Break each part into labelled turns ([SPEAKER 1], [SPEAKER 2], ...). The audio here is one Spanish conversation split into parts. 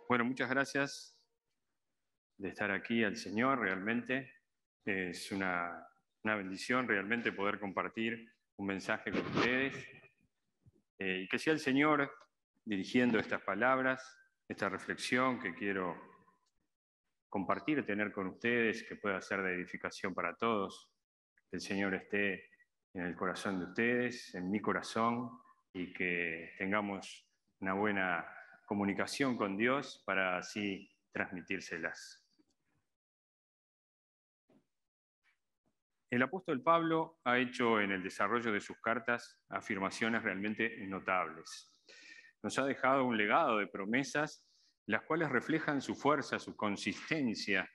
[SPEAKER 1] Bueno, muchas gracias de estar aquí al Señor. Realmente es una bendición realmente poder compartir un mensaje con ustedes. Y que sea el Señor dirigiendo estas palabras, esta reflexión que quiero compartir, tener con ustedes, que pueda ser de edificación para todos. Que el Señor esté en el corazón de ustedes, en mi corazón, y que tengamos una buena comunicación con Dios para así transmitírselas. El apóstol Pablo ha hecho en el desarrollo de sus cartas afirmaciones realmente notables. Nos ha dejado un legado de promesas, las cuales reflejan su fuerza, su consistencia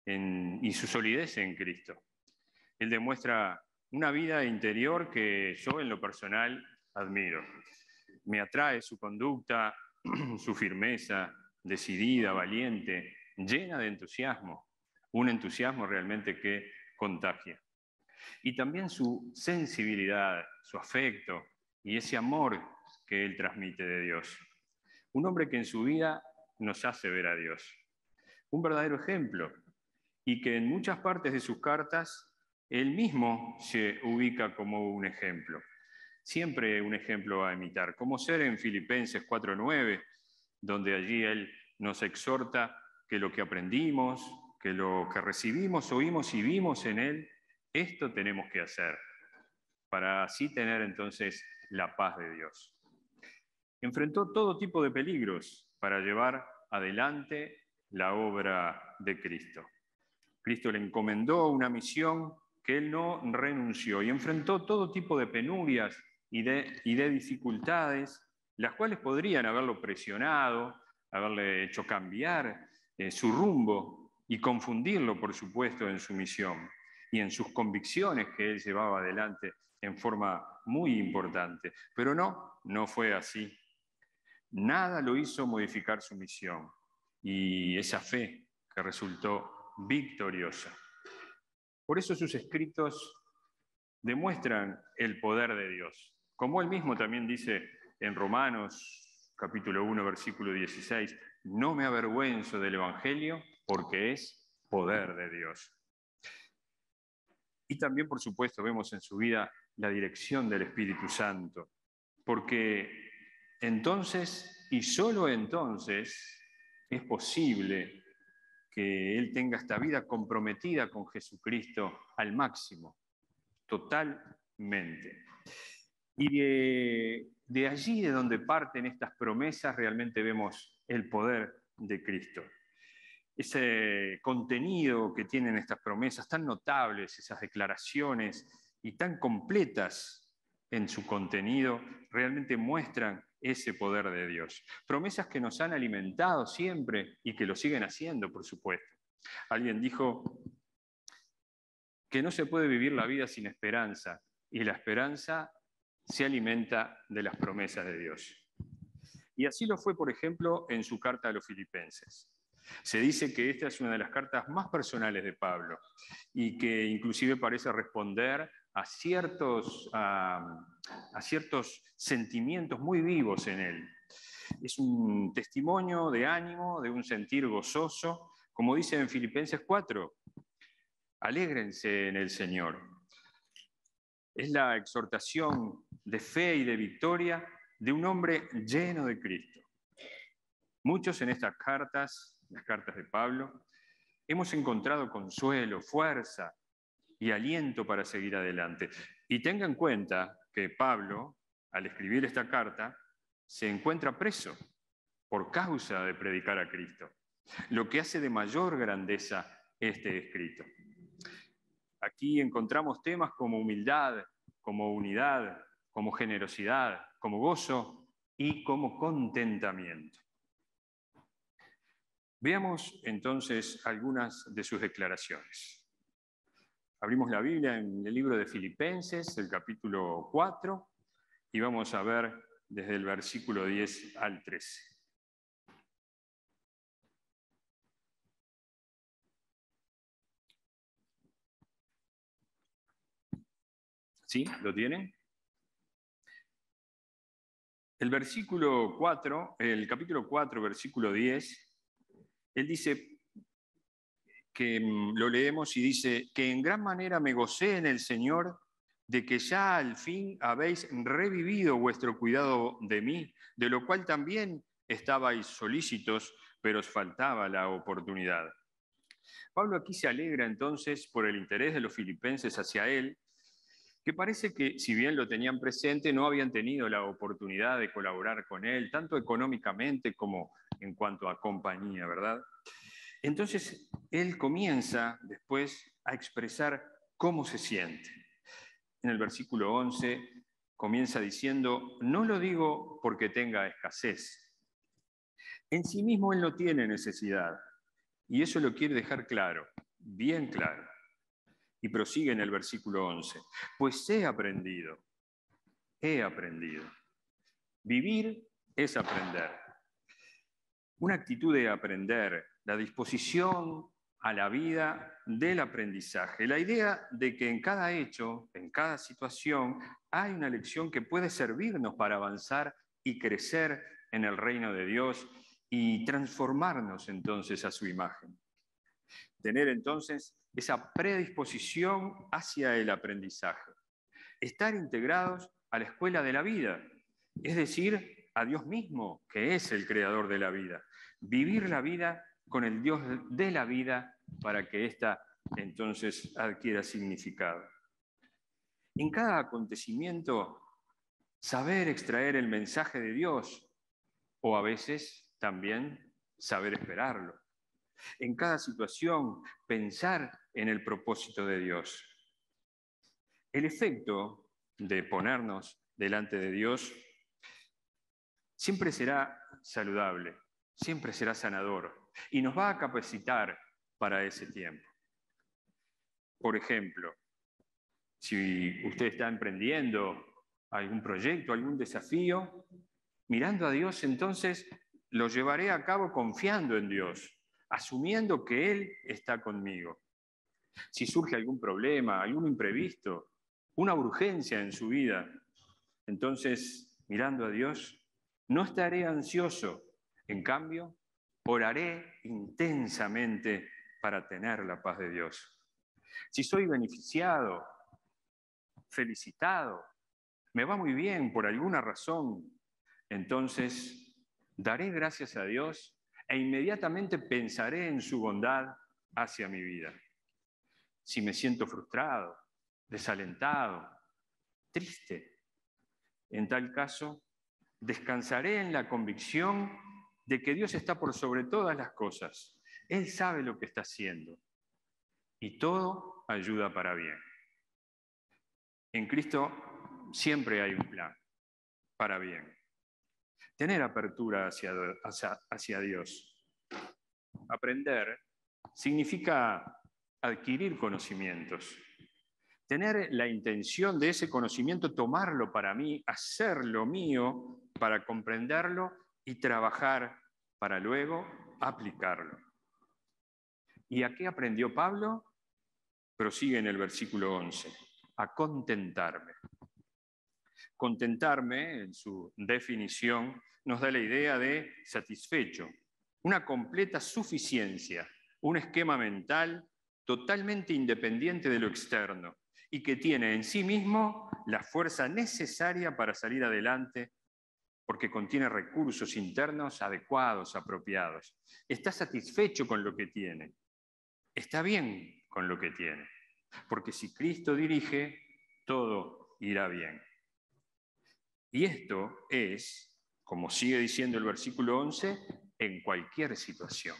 [SPEAKER 1] y su solidez en Cristo. Él demuestra una vida interior que yo en lo personal admiro. Me atrae su conducta, su firmeza, decidida, valiente, llena de entusiasmo, un entusiasmo realmente que contagia. Y también su sensibilidad, su afecto y ese amor que él transmite de Dios. Un hombre que en su vida nos hace ver a Dios. Un verdadero ejemplo, y que en muchas partes de sus cartas él mismo se ubica como un ejemplo. Siempre un ejemplo a imitar, como ser en Filipenses 4:9, donde allí él nos exhorta que lo que aprendimos, que lo que recibimos, oímos y vimos en él, esto tenemos que hacer, para así tener entonces la paz de Dios. Enfrentó todo tipo de peligros para llevar adelante la obra de Cristo. Cristo le encomendó una misión que él no renunció y enfrentó todo tipo de penurias y de dificultades, las cuales podrían haberlo presionado, haberle hecho cambiar su rumbo y confundirlo, por supuesto, en su misión y en sus convicciones que él llevaba adelante en forma muy importante. Pero no fue así. Nada lo hizo modificar su misión y esa fe que resultó victoriosa. Por eso sus escritos demuestran el poder de Dios. Como él mismo también dice en Romanos capítulo 1, versículo 16, no me avergüenzo del Evangelio porque es poder de Dios. Y también, por supuesto, vemos en su vida la dirección del Espíritu Santo, porque entonces, y solo entonces, es posible que él tenga esta vida comprometida con Jesucristo al máximo, totalmente. Y de allí, de donde parten estas promesas, realmente vemos el poder de Cristo. Ese contenido que tienen estas promesas tan notables, esas declaraciones y tan completas en su contenido, realmente muestran ese poder de Dios. Promesas que nos han alimentado siempre y que lo siguen haciendo, por supuesto. Alguien dijo que no se puede vivir la vida sin esperanza, y la esperanza se alimenta de las promesas de Dios. Y así lo fue, por ejemplo, en su carta a los Filipenses. Se dice que esta es una de las cartas más personales de Pablo y que inclusive parece responder a ciertos sentimientos muy vivos en él. Es un testimonio de ánimo, de un sentir gozoso, como dice en Filipenses 4, alégrense en el Señor. Es la exhortación de fe y de victoria de un hombre lleno de Cristo. Muchos en estas cartas, las cartas de Pablo, hemos encontrado consuelo, fuerza y aliento para seguir adelante. Y tenga en cuenta que Pablo, al escribir esta carta, se encuentra preso por causa de predicar a Cristo, lo que hace de mayor grandeza este escrito. Aquí encontramos temas como humildad, como unidad, como generosidad, como gozo y como contentamiento. Veamos entonces algunas de sus declaraciones. Abrimos la Biblia en el libro de Filipenses, el capítulo 4, y vamos a ver desde el versículo 10 al 13. ¿Sí? ¿Lo tienen? El capítulo 4, versículo 10, Él dice que lo leemos y dice que en gran manera me gocé en el Señor de que ya al fin habéis revivido vuestro cuidado de mí, de lo cual también estabais solícitos, pero os faltaba la oportunidad. Pablo aquí se alegra entonces por el interés de los filipenses hacia él, que parece que, si bien lo tenían presente, no habían tenido la oportunidad de colaborar con él, tanto económicamente como en cuanto a compañía, ¿verdad? Entonces, él comienza después a expresar cómo se siente. En el versículo 11 comienza diciendo, no lo digo porque tenga escasez. En sí mismo él no tiene necesidad, y eso lo quiere dejar claro, bien claro. Y prosigue en el versículo 11, pues he aprendido. Vivir es aprender. Una actitud de aprender, la disposición a la vida del aprendizaje, la idea de que en cada hecho, en cada situación, hay una lección que puede servirnos para avanzar y crecer en el reino de Dios y transformarnos entonces a su imagen. Tener entonces esa predisposición hacia el aprendizaje. Estar integrados a la escuela de la vida, es decir, a Dios mismo, que es el creador de la vida. Vivir la vida con el Dios de la vida para que ésta entonces adquiera significado. En cada acontecimiento, saber extraer el mensaje de Dios o a veces también saber esperarlo. En cada situación, pensar en el propósito de Dios. El efecto de ponernos delante de Dios siempre será saludable, siempre será sanador y nos va a capacitar para ese tiempo. Por ejemplo, si usted está emprendiendo algún proyecto, algún desafío, mirando a Dios, entonces lo llevaré a cabo confiando en Dios, asumiendo que Él está conmigo. Si surge algún problema, algún imprevisto, una urgencia en su vida, entonces, mirando a Dios, no estaré ansioso, en cambio, oraré intensamente para tener la paz de Dios. Si soy beneficiado, felicitado, me va muy bien por alguna razón, entonces daré gracias a Dios e inmediatamente pensaré en su bondad hacia mi vida. Si me siento frustrado, desalentado, triste, en tal caso, descansaré en la convicción de que Dios está por sobre todas las cosas. Él sabe lo que está haciendo y todo ayuda para bien. En Cristo siempre hay un plan para bien. Tener apertura hacia Dios. Aprender significa adquirir conocimientos. Tener la intención de ese conocimiento, tomarlo para mí, hacerlo mío para comprenderlo y trabajar para luego aplicarlo. ¿Y a qué aprendió Pablo? Prosigue en el versículo 11, a contentarme. Contentarme, en su definición, nos da la idea de satisfecho, una completa suficiencia, un esquema mental totalmente independiente de lo externo y que tiene en sí mismo la fuerza necesaria para salir adelante porque contiene recursos internos adecuados, apropiados. Está satisfecho con lo que tiene. Está bien con lo que tiene. Porque si Cristo dirige, todo irá bien. Y esto es, como sigue diciendo el versículo 11, en cualquier situación.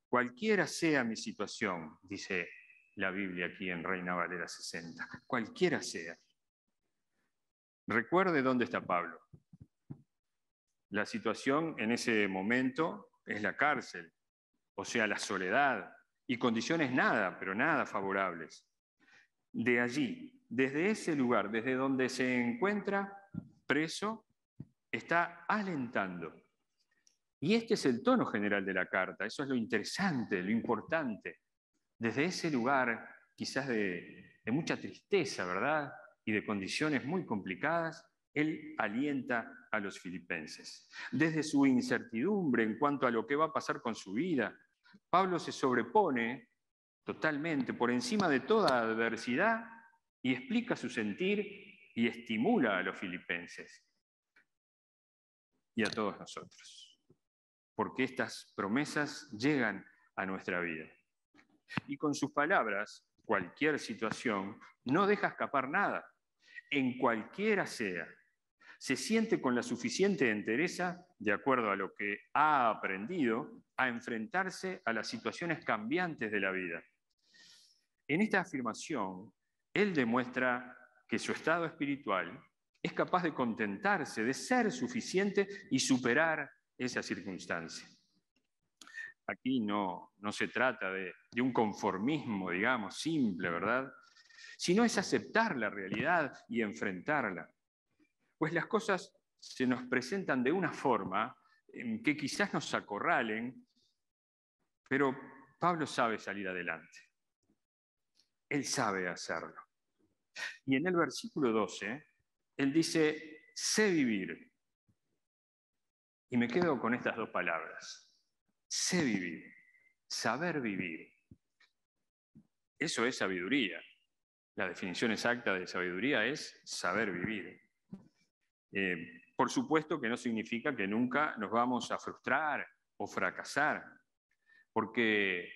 [SPEAKER 1] Cualquiera sea mi situación, dice la Biblia aquí en Reina Valera 60, cualquiera sea. Recuerde dónde está Pablo. La situación en ese momento es la cárcel, o sea, la soledad, y condiciones nada, pero nada favorables. De allí, desde ese lugar, desde donde se encuentra preso, está alentando. Y este es el tono general de la carta, eso es lo interesante, lo importante. Desde ese lugar, quizás de mucha tristeza, ¿verdad? Y de condiciones muy complicadas, Él alienta a los filipenses. Desde su incertidumbre en cuanto a lo que va a pasar con su vida, Pablo se sobrepone totalmente por encima de toda adversidad y explica su sentir y estimula a los filipenses y a todos nosotros, porque estas promesas llegan a nuestra vida. Y con sus palabras, cualquier situación no deja escapar nada, en cualquiera sea. Se siente con la suficiente entereza, de acuerdo a lo que ha aprendido, a enfrentarse a las situaciones cambiantes de la vida. En esta afirmación, él demuestra que su estado espiritual es capaz de contentarse, de ser suficiente y superar esa circunstancia. Aquí no se trata de un conformismo, digamos, simple, ¿verdad? Sino es aceptar la realidad y enfrentarla. Pues las cosas se nos presentan de una forma en que quizás nos acorralen, pero Pablo sabe salir adelante. Él sabe hacerlo. Y en el versículo 12, él dice, sé vivir. Y me quedo con estas dos palabras. Sé vivir, saber vivir. Eso es sabiduría. La definición exacta de sabiduría es saber vivir. Por supuesto que no significa que nunca nos vamos a frustrar o fracasar, porque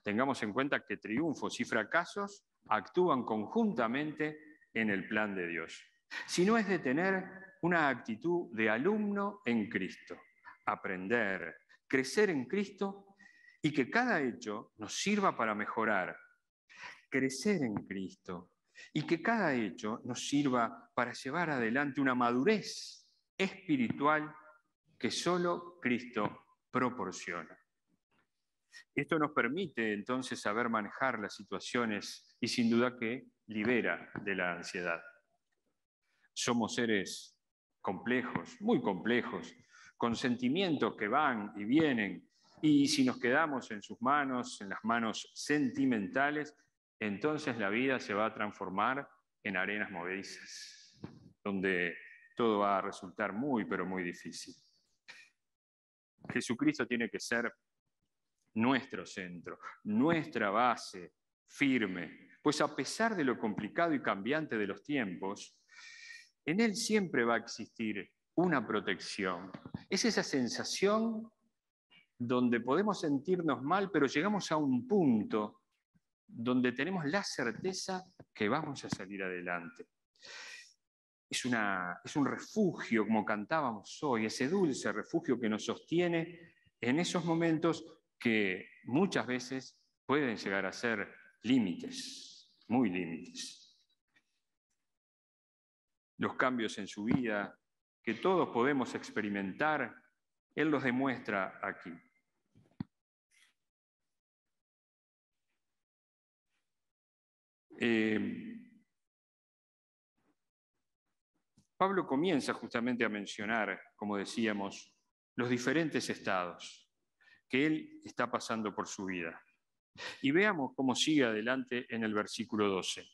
[SPEAKER 1] tengamos en cuenta que triunfos y fracasos actúan conjuntamente en el plan de Dios. Sino es de tener una actitud de alumno en Cristo, aprender, crecer en Cristo y que cada hecho nos sirva para mejorar, crecer en Cristo y que cada hecho nos sirva para llevar adelante una madurez espiritual que solo Cristo proporciona. Esto nos permite entonces saber manejar las situaciones y sin duda que libera de la ansiedad. Somos seres complejos, muy complejos, con sentimientos que van y vienen, y si nos quedamos en sus manos, en las manos sentimentales, entonces la vida se va a transformar en arenas movedizas, donde todo va a resultar muy, pero muy difícil. Jesucristo tiene que ser nuestro centro, nuestra base firme, pues a pesar de lo complicado y cambiante de los tiempos, en Él siempre va a existir una protección. Es esa sensación donde podemos sentirnos mal, pero llegamos a un punto donde tenemos la certeza que vamos a salir adelante. Es un refugio, como cantábamos hoy, ese dulce refugio que nos sostiene en esos momentos que muchas veces pueden llegar a ser límites, muy límites. Los cambios en su vida que todos podemos experimentar, Él los demuestra aquí. Pablo comienza justamente a mencionar, como decíamos, los diferentes estados que él está pasando por su vida. Y veamos cómo sigue adelante en el versículo 12.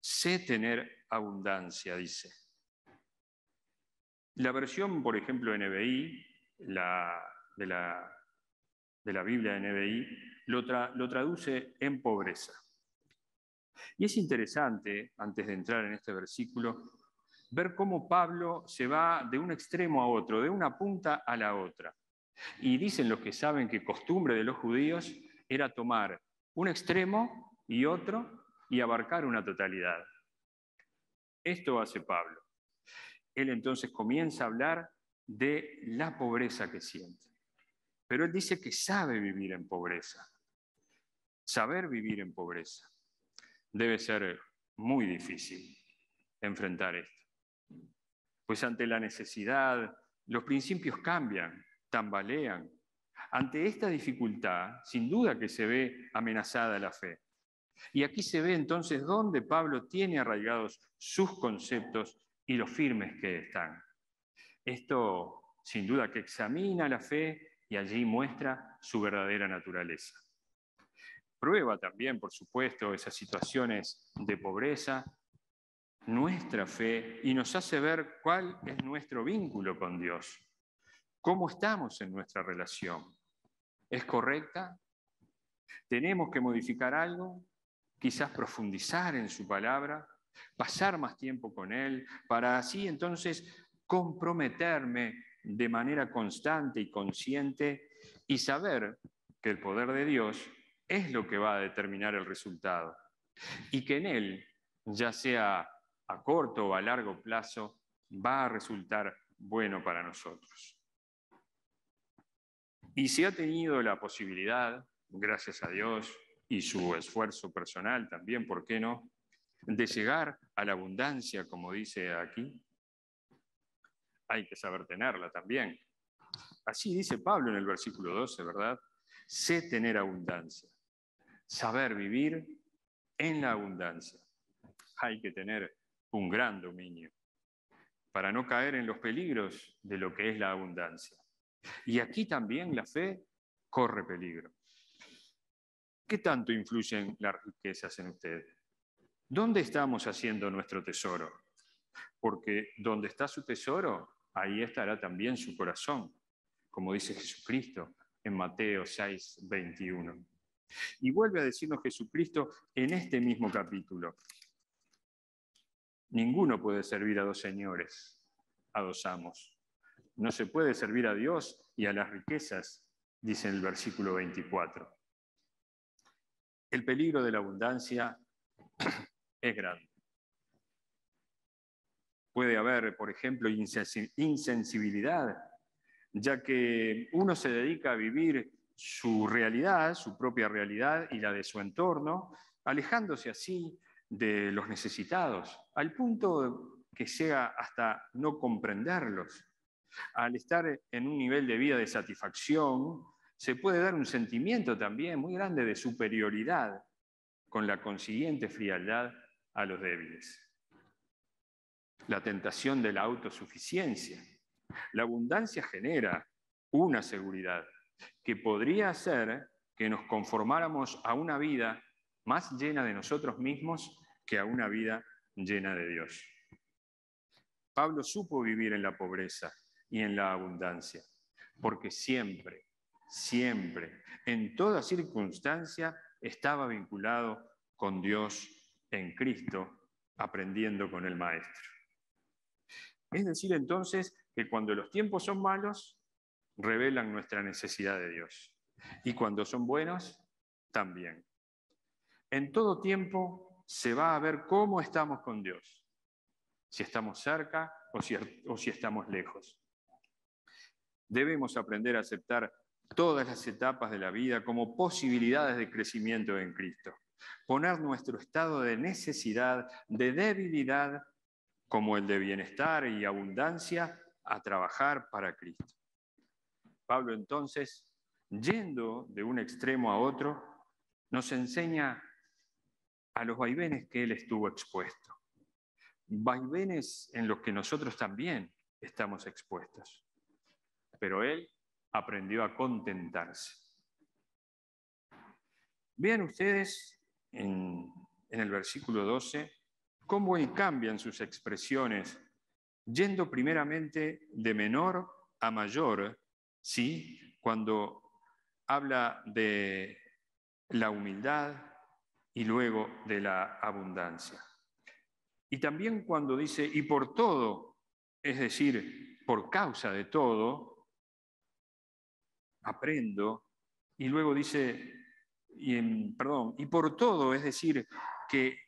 [SPEAKER 1] Sé tener abundancia, dice. La versión, por ejemplo, NBI, de la Biblia NBI, lo traduce en pobreza. Y es interesante, antes de entrar en este versículo, ver cómo Pablo se va de un extremo a otro, de una punta a la otra. Y dicen los que saben que costumbre de los judíos era tomar un extremo y otro y abarcar una totalidad. Esto hace Pablo. Él entonces comienza a hablar de la pobreza que siente. Pero él dice que sabe vivir en pobreza. Saber vivir en pobreza. Debe ser muy difícil enfrentar esto. Pues ante la necesidad, los principios cambian, tambalean. Ante esta dificultad, sin duda que se ve amenazada la fe. Y aquí se ve entonces dónde Pablo tiene arraigados sus conceptos y lo firmes que están. Esto, sin duda, que examina la fe y allí muestra su verdadera naturaleza. Prueba también, por supuesto, esas situaciones de pobreza nuestra fe y nos hace ver cuál es nuestro vínculo con Dios. ¿Cómo estamos en nuestra relación? ¿Es correcta? ¿Tenemos que modificar algo? Quizás profundizar en su palabra, pasar más tiempo con Él, para así entonces comprometerme de manera constante y consciente y saber que el poder de Dios es lo que va a determinar el resultado y que en Él, ya sea a corto o a largo plazo, va a resultar bueno para nosotros. Y si ha tenido la posibilidad, gracias a Dios, y su esfuerzo personal también, ¿por qué no?, de llegar a la abundancia, como dice aquí, hay que saber tenerla también. Así dice Pablo en el versículo 12, ¿verdad? Sé tener abundancia, saber vivir en la abundancia. Hay que tener un gran dominio para no caer en los peligros de lo que es la abundancia. Y aquí también la fe corre peligro. ¿Qué tanto influyen las riquezas en usted? ¿Dónde estamos haciendo nuestro tesoro? Porque donde está su tesoro, ahí estará también su corazón, como dice Jesucristo en Mateo 6, 21. Y vuelve a decirnos Jesucristo en este mismo capítulo: ninguno puede servir a dos señores, a dos amos. No se puede servir a Dios y a las riquezas, dice en el versículo 24. El peligro de la abundancia es grande. Puede haber, por ejemplo, insensibilidad, ya que uno se dedica a vivir su realidad, su propia realidad y la de su entorno, alejándose así de los necesitados, al punto que llega hasta no comprenderlos. Al estar en un nivel de vida de satisfacción, se puede dar un sentimiento también muy grande de superioridad, con la consiguiente frialdad a los débiles. La tentación de la autosuficiencia. La abundancia genera una seguridad que podría hacer que nos conformáramos a una vida más llena de nosotros mismos que a una vida llena de Dios. Pablo supo vivir en la pobreza y en la abundancia, porque siempre, en toda circunstancia, estaba vinculado con Dios en Cristo, aprendiendo con el Maestro. Es decir, entonces, que cuando los tiempos son malos, revelan nuestra necesidad de Dios. Y cuando son buenos, también. En todo tiempo se va a ver cómo estamos con Dios, si estamos cerca o si estamos lejos. Debemos aprender a aceptar todas las etapas de la vida como posibilidades de crecimiento en Cristo. Poner nuestro estado de necesidad, de debilidad, como el de bienestar y abundancia, a trabajar para Cristo. Pablo entonces, yendo de un extremo a otro, nos enseña a los vaivenes que él estuvo expuesto. Vaivenes en los que nosotros también estamos expuestos. Pero él aprendió a contentarse. Vean ustedes en el versículo 12 cómo él cambia en sus expresiones, yendo primeramente de menor a mayor, ¿sí?, cuando habla de la humildad y luego de la abundancia. Y también cuando dice, y por todo, es decir, por causa de todo, aprendo, y luego dice, y por todo, es decir, que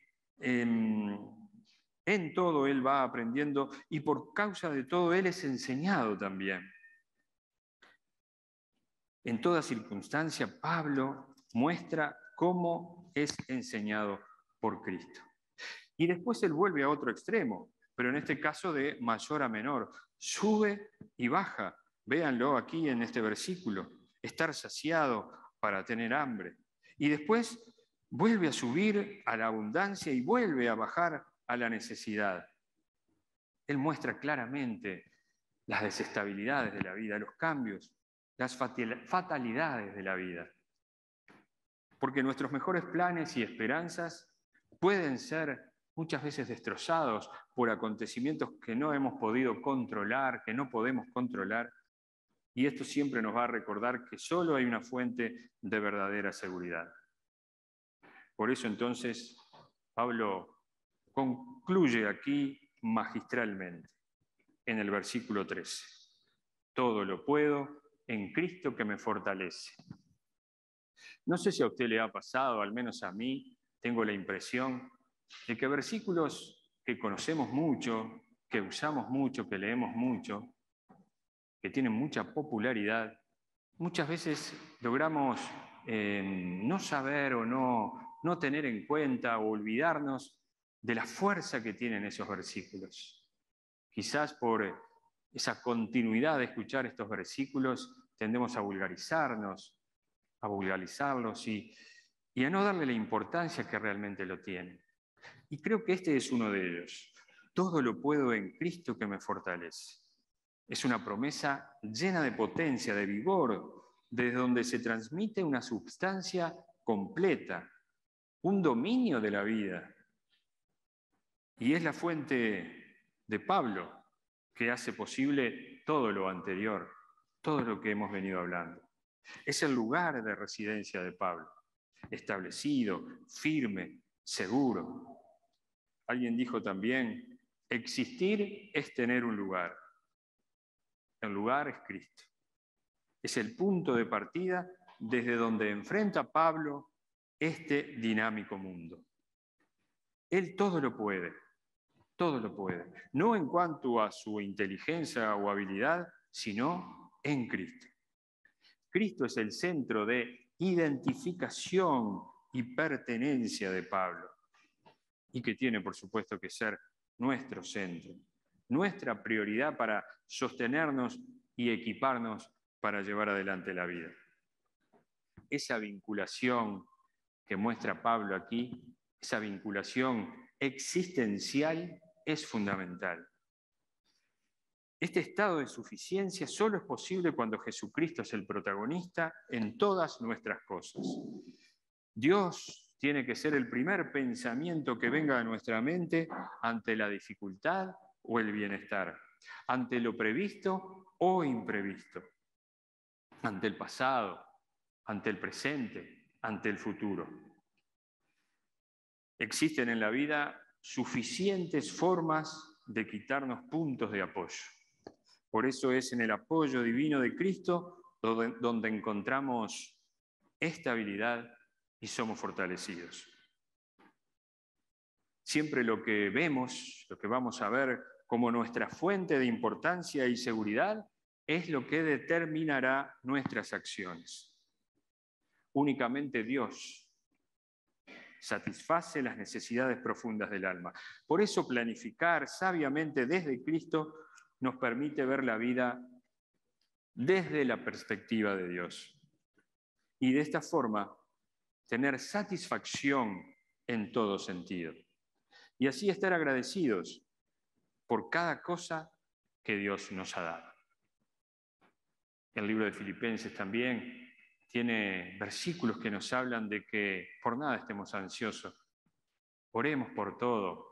[SPEAKER 1] en todo él va aprendiendo y por causa de todo él es enseñado también. En toda circunstancia, Pablo muestra cómo es enseñado por Cristo. Y después él vuelve a otro extremo, pero en este caso de mayor a menor. Sube y baja. Véanlo aquí en este versículo. Estar saciado para tener hambre. Y después vuelve a subir a la abundancia y vuelve a bajar a la necesidad. Él muestra claramente las desestabilidades de la vida, los cambios, las fatalidades de la vida. Porque nuestros mejores planes y esperanzas pueden ser muchas veces destrozados por acontecimientos que no hemos podido controlar, que no podemos controlar, y esto siempre nos va a recordar que solo hay una fuente de verdadera seguridad. Por eso entonces Pablo concluye aquí magistralmente en el versículo 13. Todo lo puedo en Cristo que me fortalece. No sé si a usted le ha pasado, al menos a mí, tengo la impresión de que versículos que conocemos mucho, que usamos mucho, que leemos mucho, que tienen mucha popularidad, muchas veces logramos no saber o no tener en cuenta o olvidarnos de la fuerza que tienen esos versículos. Quizás por esa continuidad de escuchar estos versículos tendemos a vulgarizarlos y a no darle la importancia que realmente lo tienen. Y creo que este es uno de ellos. Todo lo puedo en Cristo que me fortalece. Es una promesa llena de potencia, de vigor, desde donde se transmite una substancia completa, un dominio de la vida. Y es la fuente de Pablo que hace posible todo lo anterior, todo lo que hemos venido hablando. Es el lugar de residencia de Pablo, establecido, firme, seguro. Alguien dijo también, existir es tener un lugar. El lugar es Cristo. Es el punto de partida desde donde enfrenta Pablo este dinámico mundo. Él todo lo puede. No en cuanto a su inteligencia o habilidad, sino en Cristo. Cristo es el centro de identificación y pertenencia de Pablo, y que tiene, por supuesto, que ser nuestro centro, nuestra prioridad para sostenernos y equiparnos para llevar adelante la vida. Esa vinculación que muestra Pablo aquí, esa vinculación existencial, es fundamental. Este estado de suficiencia solo es posible cuando Jesucristo es el protagonista en todas nuestras cosas. Dios tiene que ser el primer pensamiento que venga a nuestra mente ante la dificultad o el bienestar, ante lo previsto o imprevisto, ante el pasado, ante el presente, ante el futuro. Existen en la vida suficientes formas de quitarnos puntos de apoyo. Por eso es en el apoyo divino de Cristo donde encontramos estabilidad y somos fortalecidos. Siempre lo que vemos, lo que vamos a ver como nuestra fuente de importancia y seguridad, es lo que determinará nuestras acciones. Únicamente Dios satisface las necesidades profundas del alma. Por eso planificar sabiamente desde Cristo nos permite ver la vida desde la perspectiva de Dios. Y de esta forma, tener satisfacción en todo sentido. Y así estar agradecidos por cada cosa que Dios nos ha dado. El libro de Filipenses también tiene versículos que nos hablan de que por nada estemos ansiosos. Oremos por todo,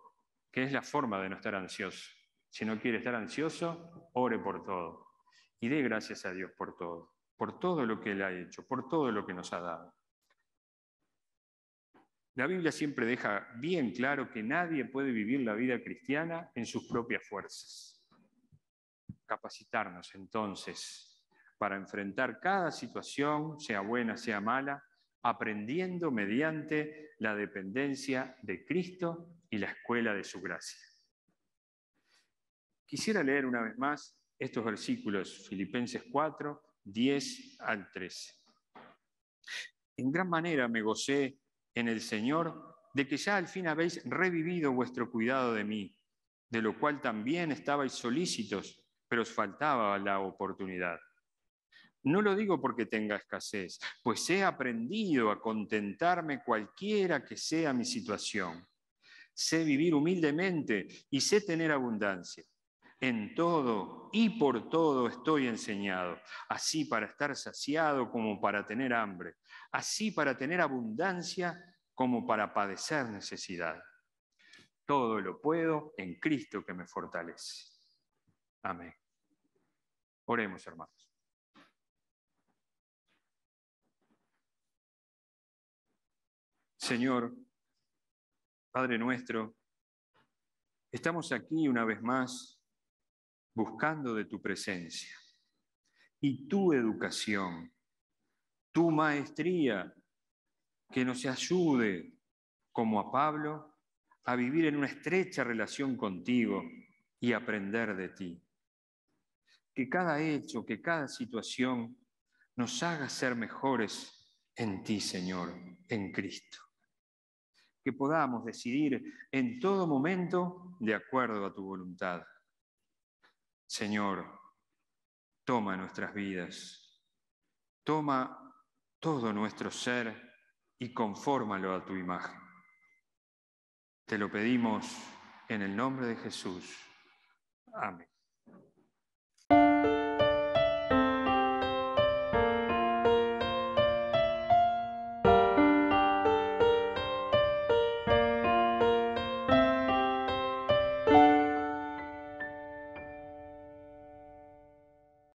[SPEAKER 1] que es la forma de no estar ansioso. Si no quiere estar ansioso, ore por todo. Y dé gracias a Dios por todo lo que Él ha hecho, por todo lo que nos ha dado. La Biblia siempre deja bien claro que nadie puede vivir la vida cristiana en sus propias fuerzas. Capacitarnos entonces para enfrentar cada situación, sea buena, sea mala, aprendiendo mediante la dependencia de Cristo y la escuela de su gracia. Quisiera leer una vez más estos versículos, Filipenses 4, 10 al 13. En gran manera me gocé en el Señor de que ya al fin habéis revivido vuestro cuidado de mí, de lo cual también estabais solícitos, pero os faltaba la oportunidad. No lo digo porque tenga escasez, pues he aprendido a contentarme cualquiera que sea mi situación. Sé vivir humildemente y sé tener abundancia. En todo y por todo estoy enseñado, así para estar saciado como para tener hambre, así para tener abundancia como para padecer necesidad. Todo lo puedo en Cristo que me fortalece. Amén. Oremos, hermanos. Señor, Padre nuestro, estamos aquí una vez más buscando de tu presencia y tu educación, tu maestría, que nos ayude, como a Pablo, a vivir en una estrecha relación contigo y aprender de ti. Que cada hecho, que cada situación nos haga ser mejores en ti, Señor, en Cristo. Que podamos decidir en todo momento de acuerdo a tu voluntad. Señor, toma nuestras vidas, toma todo nuestro ser y confórmalo a tu imagen. Te lo pedimos en el nombre de Jesús. Amén.